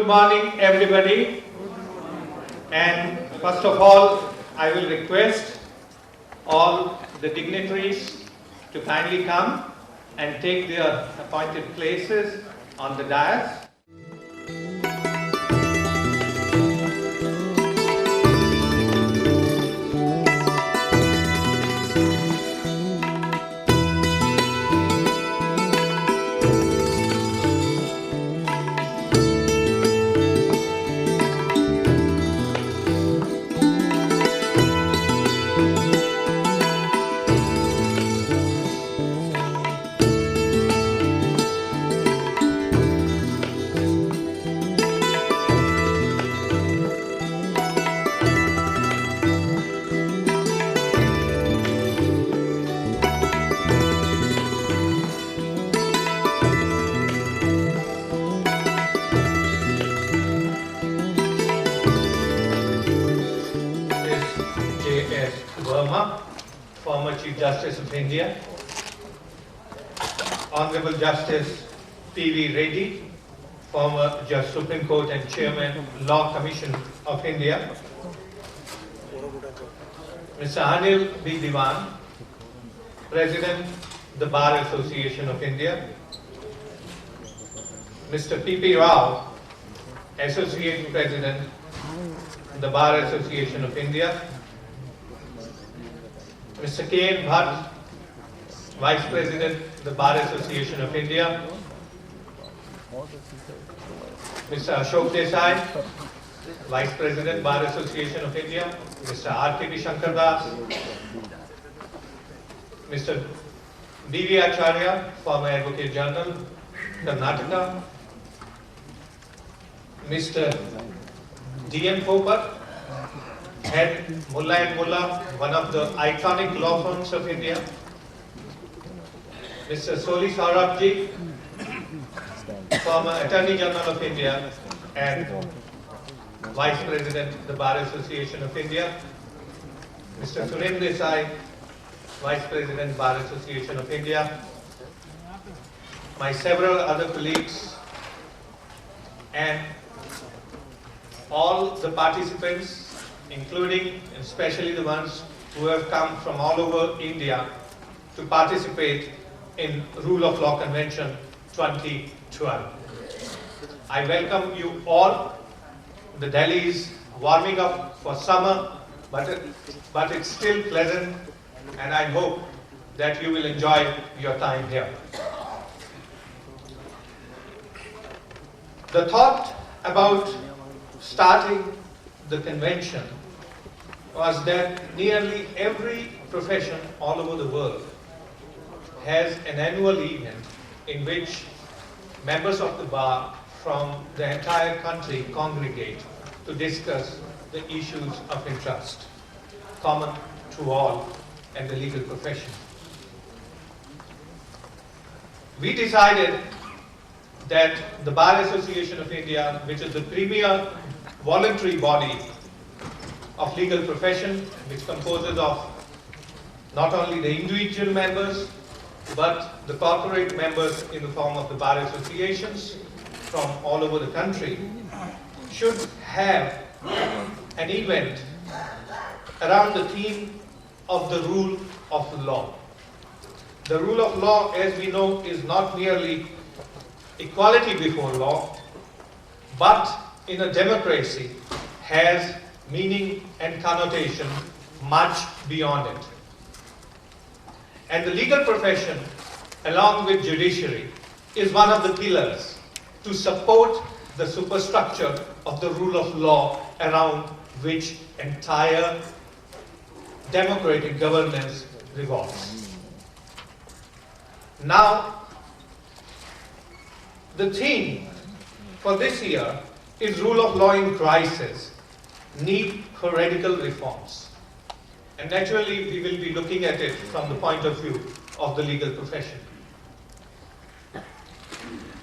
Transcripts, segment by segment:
morning, everybody. And first of all, I will request all the dignitaries to kindly come and take their appointed places on the dais. Verma, former Chief Justice of India, Honorable Justice P.V. Reddy, former Judge Supreme Court and Chairman Law Commission of India, Mr. Anil B. Divan, President, the Bar Association of India, Mr. P.P. Rao, Associate President, the Bar Association of India, Mr. K. Bhat, Vice President, the Bar Association of India, Mr. Ashok Desai, Vice President, Bar Association of India, Mr. R.K.P. Shankar Das, Mr. D.V. Acharya, former Advocate General, Karnataka, Mr. D.M. Popat, Head Mullah and Mullah, one of the iconic law firms of India, Mr. Soli Sorabjee, former Attorney General of India and Vice President, the Bar Association of India, Mr. Surendra G, Vice President, Bar Association of India, my several other colleagues, and all the participants, including and especially the ones who have come from all over India to participate in Rule of Law Convention 2012. I welcome you all. The Delhi is warming up for summer, but it's still pleasant, and I hope that you will enjoy your time here. The thought about starting the convention was that nearly every profession all over the world has an annual event in which members of the bar from the entire country congregate to discuss the issues of interest common to all and the legal profession. We decided that the Bar Association of India, which is the premier voluntary body of legal profession, which composes of not only the individual members, but the corporate members in the form of the bar associations from all over the country, should have an event around the theme of the rule of law. The rule of law, as we know, is not merely equality before law, but in a democracy has meaning and connotation much beyond it. And the legal profession, along with judiciary, is one of the pillars to support the superstructure of the rule of law around which entire democratic governance revolves. Now, the theme for this year is rule of law in crisis, need for radical reforms. And naturally, we will be looking at it from the point of view of the legal profession.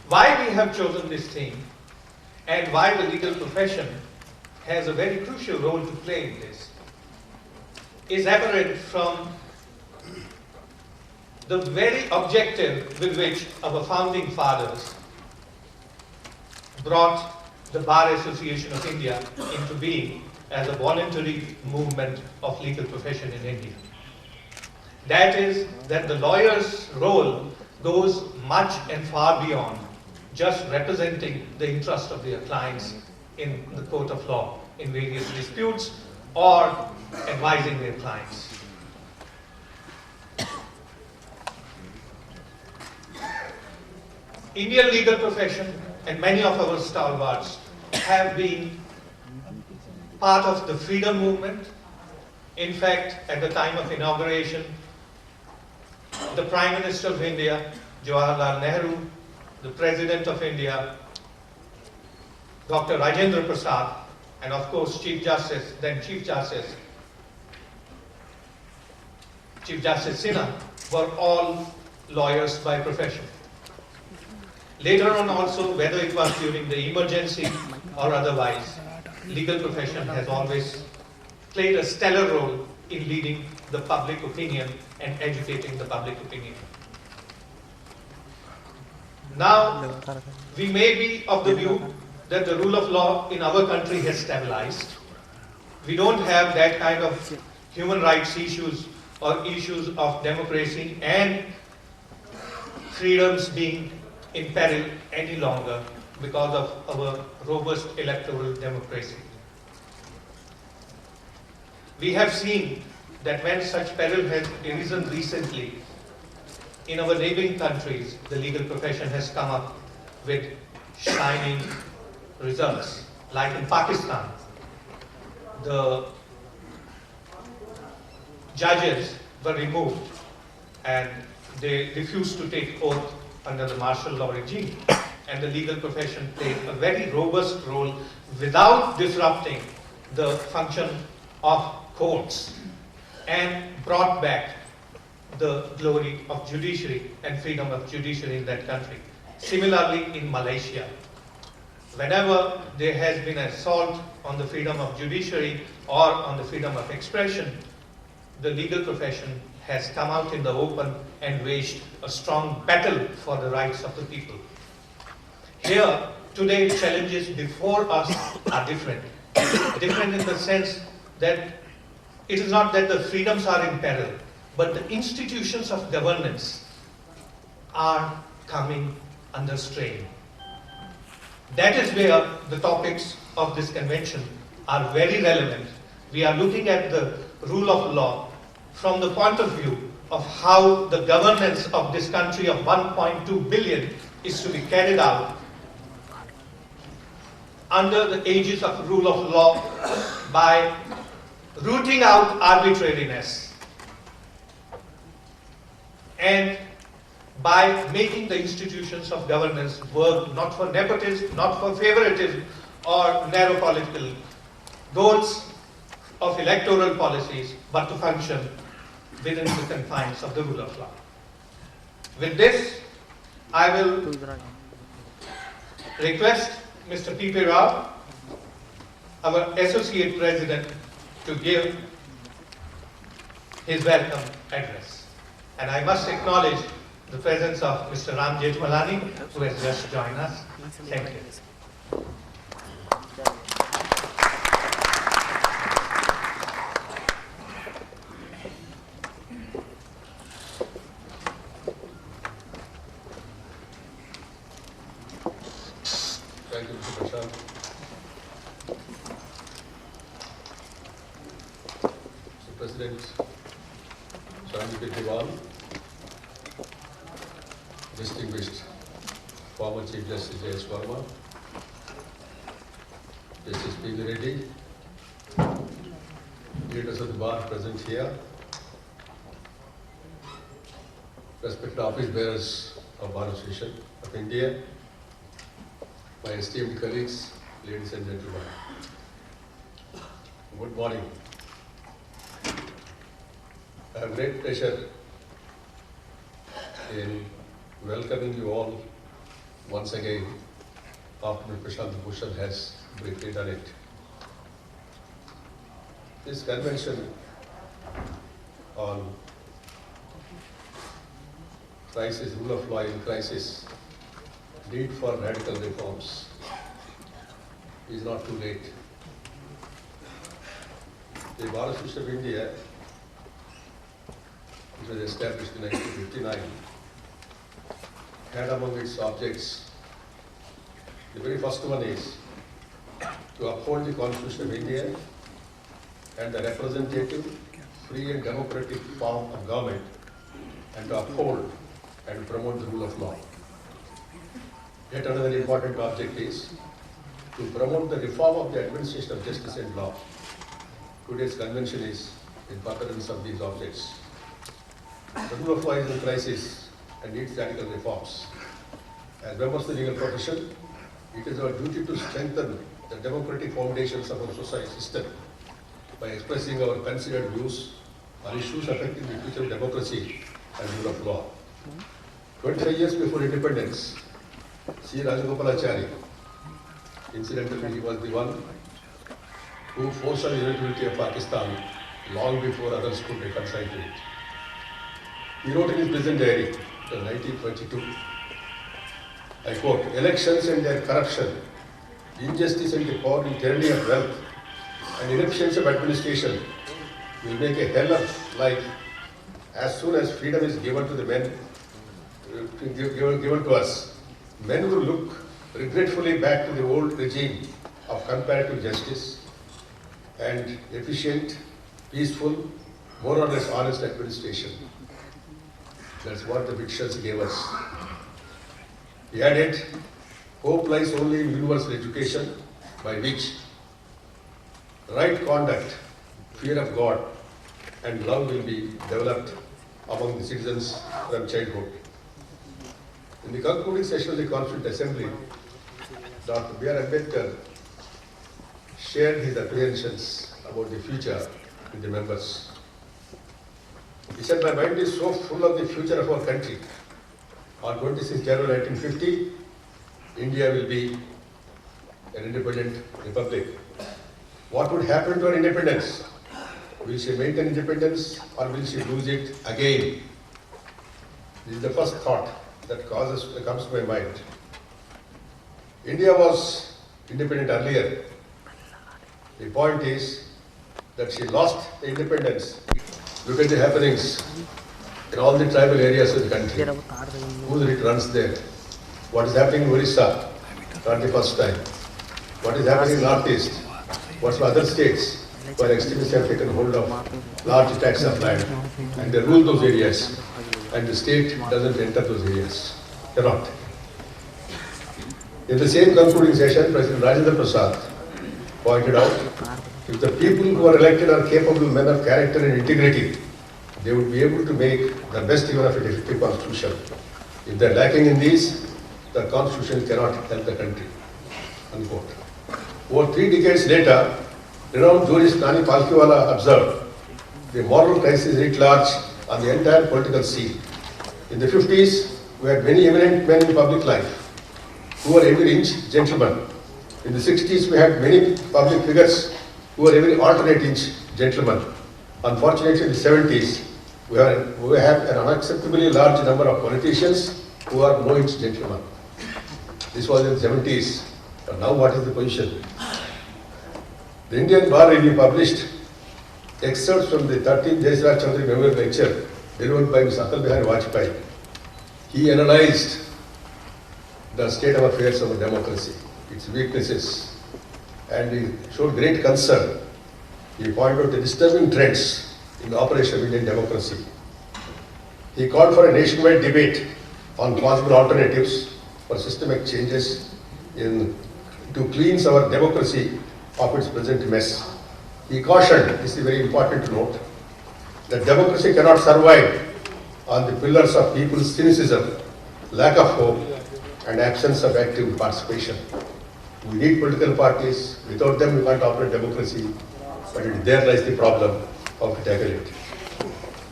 Why we have chosen this theme and why the legal profession has a very crucial role to play in this is apparent from the very objective with which our founding fathers brought the Bar Association of India into being as a voluntary movement of legal profession in India. That is, that the lawyer's role goes much and far beyond just representing the interest of their clients in the court of law in various disputes or advising their clients. Indian legal profession and many of our stalwarts have been part of the freedom movement. In fact, at the time of inauguration, the Prime Minister of India, Jawaharlal Nehru, the President of India, Dr. Rajendra Prasad, and of course Chief Justice Sinha were all lawyers by profession. Later on also, whether it was during the emergency or otherwise, legal profession has always played a stellar role in leading the public opinion and educating the public opinion. Now, we may be of the view that the rule of law in our country has stabilized. We don't have that kind of human rights issues or issues of democracy and freedoms being in peril any longer because of our robust electoral democracy. We have seen that when such peril has arisen recently, in our neighboring countries, the legal profession has come up with shining results. Like in Pakistan, the judges were removed and they refused to take oath under the martial law regime. And the legal profession played a very robust role without disrupting the function of courts and brought back the glory of judiciary and freedom of judiciary in that country. Similarly, in Malaysia, whenever there has been an assault on the freedom of judiciary or on the freedom of expression, the legal profession has come out in the open and waged a strong battle for the rights of the people. Here, today, challenges before us are different. Different in the sense that it is not that the freedoms are in peril, but the institutions of governance are coming under strain. That is where the topics of this convention are very relevant. We are looking at the rule of law from the point of view of how the governance of this country of 1.2 billion is to be carried out under the aegis of rule of law by rooting out arbitrariness and by making the institutions of governance work not for nepotism, not for favoritism or narrow political goals of electoral policies, but to function within the confines of the rule of law. With this, I will request Mr. P.P. Rao, our Associate President, to give his welcome address. And I must acknowledge the presence of Mr. Ram Jethamalani, who has just joined us. Thank you. Thank you, Mr. Prashant. Mr. President, Hon'ble Mr. Divan, distinguished former Chief Justice Verma, Justice P. Reddy, leaders of the bar present here, respected office bearers of Bar Association of India, my esteemed colleagues, ladies and gentlemen. Good morning. I have great pleasure in welcoming you all once again after Prashant Kumar has briefly done it. This convention on crisis, rule of law in crisis, need for radical reforms is not too late. The Bar Association of India, which was established in 1959, had among its objects, the very first one is to uphold the Constitution of India and the representative, free and democratic form of government, and to uphold and promote the rule of law. Yet another important object is to promote the reform of the administration of justice and law. Today's convention is in furtherance of these objects. The rule of law is in crisis and needs radical reforms. As members of the legal profession, it is our duty to strengthen the democratic foundations of our society system by expressing our considered views on issues affecting the future of democracy and rule of law. 25 years before independence, C. Rajagopalachari, incidentally he was the one who foresaw the unity of Pakistan long before others could reconcile to it. He wrote in his prison diary in 1922, I quote, elections and their corruption, injustice and the power and tyranny of wealth, and inefficiency of administration will make a hell of life as soon as freedom is given to the men, given to us. Men will look regretfully back to the old regime of comparative justice and efficient, peaceful, more or less honest administration. That's what the Britishers gave us. He added, hope lies only in universal education by which right conduct, fear of God, and love will be developed among the citizens from childhood. In the concluding session of the Constituent Assembly, Dr. B.R. Ambedkar shared his apprehensions about the future with the members. He said, my mind is so full of the future of our country. On 26 January 1950, India will be an independent republic. What would happen to our independence? Will she maintain independence or will she lose it again? This is the first thought that comes to my mind. India was independent earlier. The point is that she lost the independence. Look at the happenings in all the tribal areas of the country. Who runs there? What is happening in Orissa? Not the first time. What is happening in Northeast? What's for other states where extremists have taken hold of large tracts of land and they rule those areas and the state doesn't enter those areas. Cannot. In the same concluding session, President Rajendra Prasad pointed out, if the people who are elected are capable men of character and integrity, they would be able to make the best even of a defective constitution. If they are lacking in these, the constitution cannot help the country. Unquote. Over 3 decades later, renowned jurist Nani Palkhiwala observed the moral crisis writ large on the entire political scene. In the 50s, we had many eminent men in public life who were every inch gentlemen. In the 60s, we had many public figures who were every alternate inch gentlemen. Unfortunately, in the 70s, we have an unacceptably large number of politicians who are no inch gentlemen. This was in the 70s. But now what is the position? The Indian Bar Review published excerpts from the 13th Desai Chaudhary Memorial Lecture delivered by Mr. Atal Vajpayee. He analyzed the state of affairs of a democracy, its weaknesses, and he showed great concern. He pointed out the disturbing trends in the operation of Indian democracy. He called for a nationwide debate on possible alternatives for systemic changes to cleanse our democracy of its present mess. He cautioned, this is very important to note, that democracy cannot survive on the pillars of people's cynicism, lack of hope, and absence of active participation. We need political parties. Without them, we can't operate democracy. But there lies the problem of to tackle it.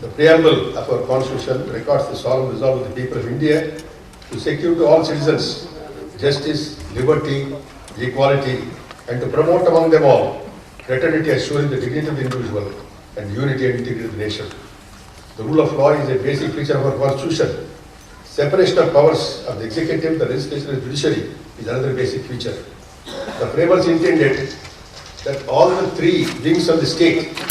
The preamble of our Constitution records the solemn resolve of the people of India to secure to all citizens justice, liberty, equality, and to promote among them all fraternity, assuring the dignity of the individual and unity and integrity of the nation. The rule of law is a basic feature of our Constitution. Separation of powers of the executive, the legislature, and the judiciary is another basic feature. The framers intended that all the three wings of the state